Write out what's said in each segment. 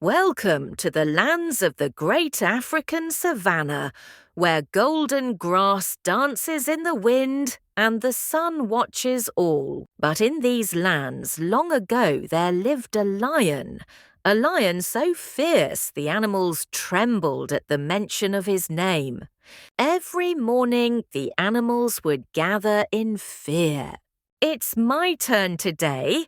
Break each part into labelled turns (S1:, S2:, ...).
S1: Welcome to the lands of the great African savannah, where golden grass dances in the wind and the sun watches all. But in these lands, long ago there lived a lion so fierce the animals trembled at the mention of his name. Every morning the animals would gather in fear. It's my turn today.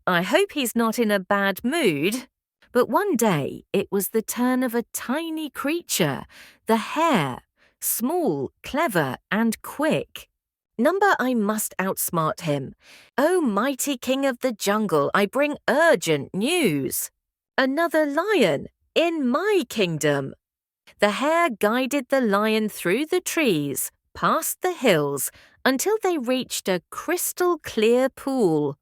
S1: I hope he's not in a bad mood. But one day it was the turn of a tiny creature, the hare, small, clever, and quick. Number, I must outsmart him. O mighty king of the jungle, I bring urgent news. Another lion in my kingdom. The hare guided the lion through the trees, past the hills, until they reached a crystal clear pool.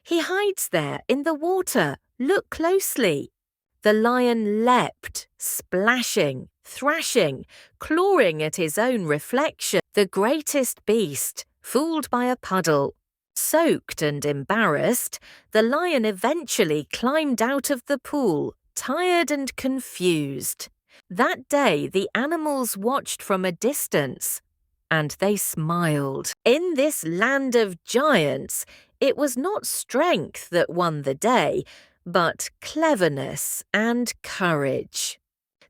S1: He hides there in the water. Look closely. The lion leapt, splashing, thrashing, clawing at his own reflection. The greatest beast, fooled by a puddle. Soaked and embarrassed, the lion eventually climbed out of the pool, tired and confused. That day the animals watched from a distance, and they smiled. In this land of giants, it was not strength that won the day, but cleverness and courage.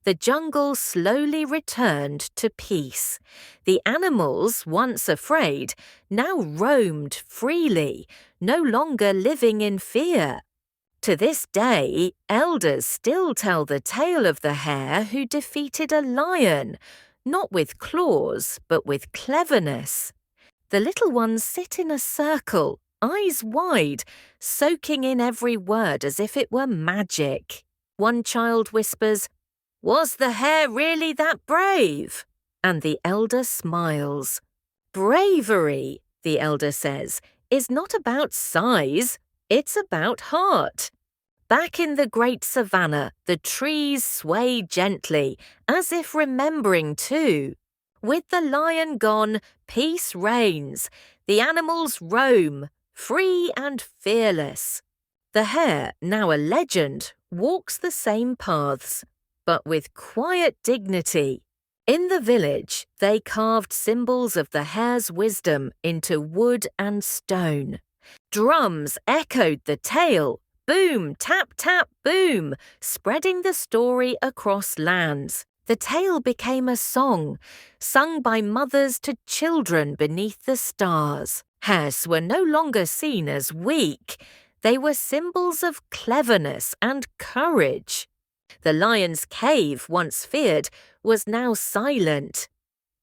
S1: The jungle slowly returned to peace. The animals, once afraid, now roamed freely, no longer living in fear. To this day, elders still tell the tale of the hare who defeated a lion, not with claws, but with cleverness. The little ones sit in a circle, eyes wide, soaking in every word as if it were magic. One child whispers, "Was the hare really that brave?" And the elder smiles. Bravery, the elder says, is not about size, it's about heart. Back in the great savannah, the trees sway gently, as if remembering too. With the lion gone, peace reigns. The animals roam, free and fearless. The hare, now a legend, walks the same paths, but with quiet dignity. In the village, they carved symbols of the hare's wisdom into wood and stone. Drums echoed the tale, boom, tap, tap, boom, spreading the story across lands. The tale became a song, sung by mothers to children beneath the stars. Hares were no longer seen as weak. They were symbols of cleverness and courage. The lion's cave, once feared, was now silent.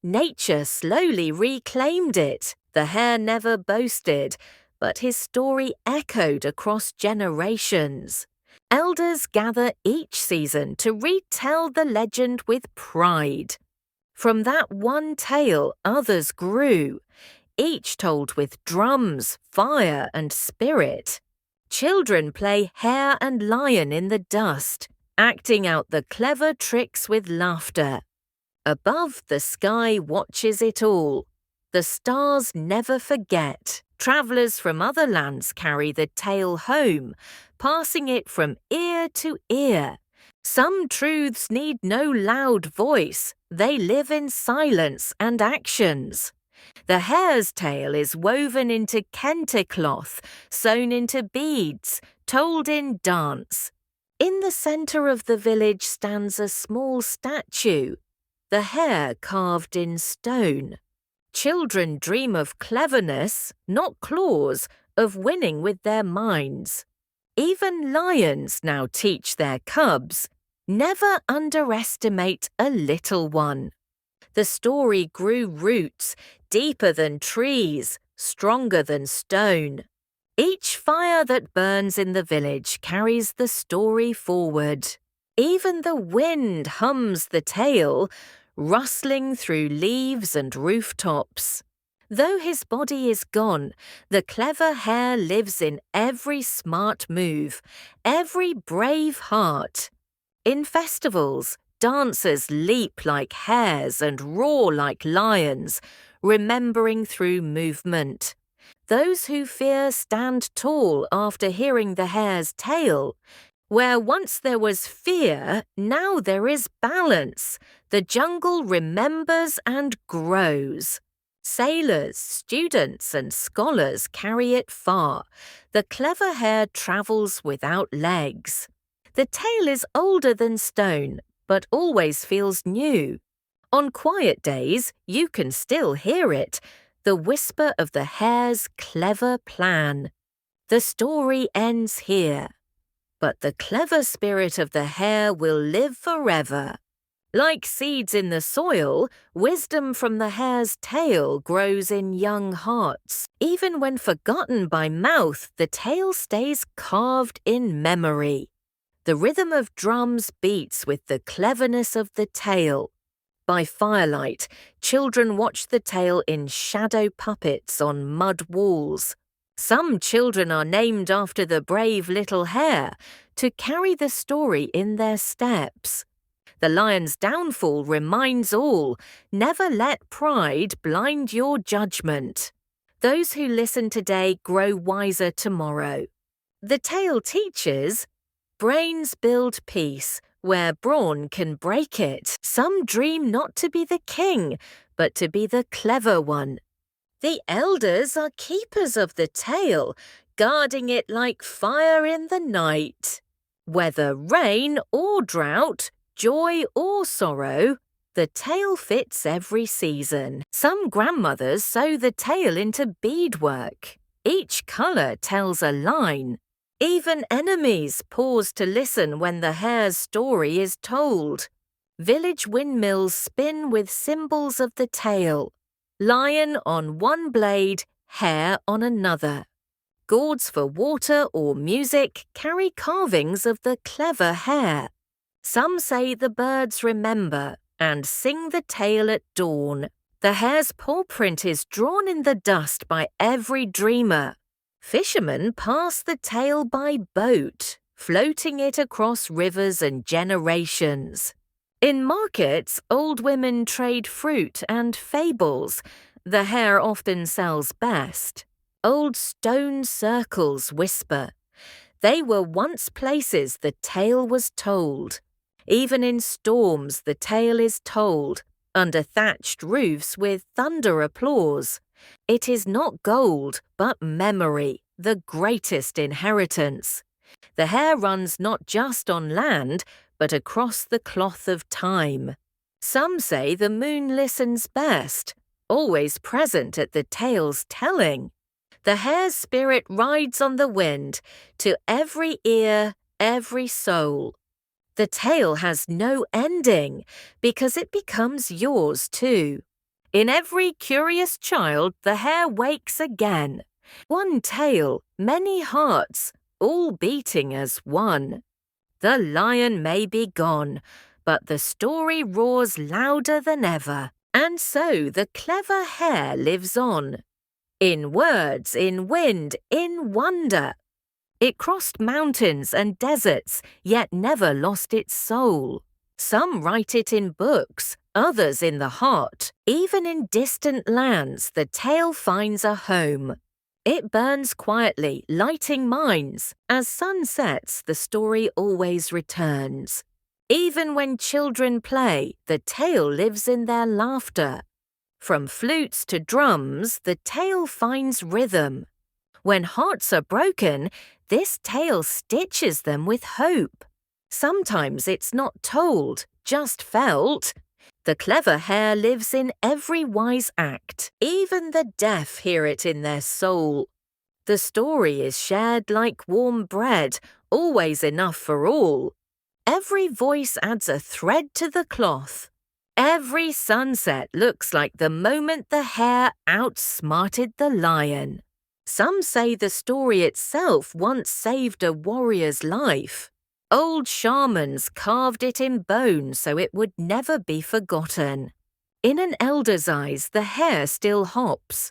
S1: Nature slowly reclaimed it. The hare never boasted, but his story echoed across generations. Elders gather each season to retell the legend with pride. From that one tale, others grew, each told with drums, fire, and spirit. Children play hare and lion in the dust, acting out the clever tricks with laughter. Above, the sky watches it all. The stars never forget. Travellers from other lands carry the tale home, passing it from ear to ear. Some truths need no loud voice. They live in silence and actions. The hare's tale is woven into kente cloth, sewn into beads, told in dance. In the centre of the village stands a small statue, the hare carved in stone. Children dream of cleverness, not claws, of winning with their minds. Even lions now teach their cubs, never underestimate a little one. The story grew roots, deeper than trees, stronger than stone. Each fire that burns in the village carries the story forward. Even the wind hums the tale, rustling through leaves and rooftops. Though his body is gone, the clever hare lives in every smart move, every brave heart. In festivals, dancers leap like hares and roar like lions, remembering through movement. Those who fear stand tall after hearing the hare's tale. Where once there was fear, now there is balance. The jungle remembers and grows. Sailors, students, and scholars carry it far. The clever hare travels without legs. The tale is older than stone, but always feels new. On quiet days, you can still hear it, the whisper of the hare's clever plan. The story ends here, but the clever spirit of the hare will live forever. Like seeds in the soil, wisdom from the hare's tale grows in young hearts. Even when forgotten by mouth, the tale stays carved in memory. The rhythm of drums beats with the cleverness of the tale. By firelight, children watch the tale in shadow puppets on mud walls. Some children are named after the brave little hare to carry the story in their steps. The lion's downfall reminds all, never let pride blind your judgment. Those who listen today grow wiser tomorrow. The tale teaches, brains build peace, where brawn can break it. Some dream not to be the king, but to be the clever one. The elders are keepers of the tale, guarding it like fire in the night. Whether rain or drought, joy or sorrow, the tale fits every season. Some grandmothers sew the tale into beadwork. Each colour tells a line. Even enemies pause to listen when the hare's story is told. Village windmills spin with symbols of the tale. Lion on one blade, hare on another. Gourds for water or music carry carvings of the clever hare. Some say the birds remember and sing the tale at dawn. The hare's paw print is drawn in the dust by every dreamer. Fishermen pass the tale by boat, floating it across rivers and generations. In markets, old women trade fruit and fables. The hare often sells best. Old stone circles whisper. They were once places the tale was told. Even in storms the tale is told, under thatched roofs with thunder applause. It is not gold, but memory, the greatest inheritance. The hare runs not just on land, but across the cloth of time. Some say the moon listens best, always present at the tale's telling. The hare's spirit rides on the wind, to every ear, every soul. The tale has no ending, because it becomes yours too. In every curious child, the hare wakes again. One tale, many hearts, all beating as one. The lion may be gone, but the story roars louder than ever. And so the clever hare lives on. In words, in wind, in wonder. It crossed mountains and deserts, yet never lost its soul. Some write it in books, others in the heart. Even in distant lands, the tale finds a home. It burns quietly, lighting minds. As sun sets, the story always returns. Even when children play, the tale lives in their laughter. From flutes to drums, the tale finds rhythm. When hearts are broken, this tale stitches them with hope. Sometimes it's not told, just felt. The clever hare lives in every wise act. Even the deaf hear it in their soul. The story is shared like warm bread, always enough for all. Every voice adds a thread to the cloth. Every sunset looks like the moment the hare outsmarted the lion. Some say the story itself once saved a warrior's life. Old shamans carved it in bone so it would never be forgotten. In an elder's eyes, the hare still hops.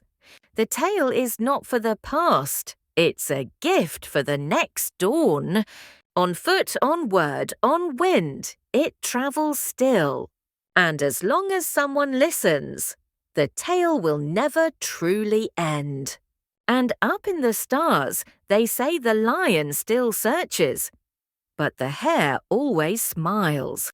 S1: The tale is not for the past, it's a gift for the next dawn. On foot, on word, on wind, it travels still. And as long as someone listens, the tale will never truly end. And up in the stars, they say the lion still searches. but the hare always smiles.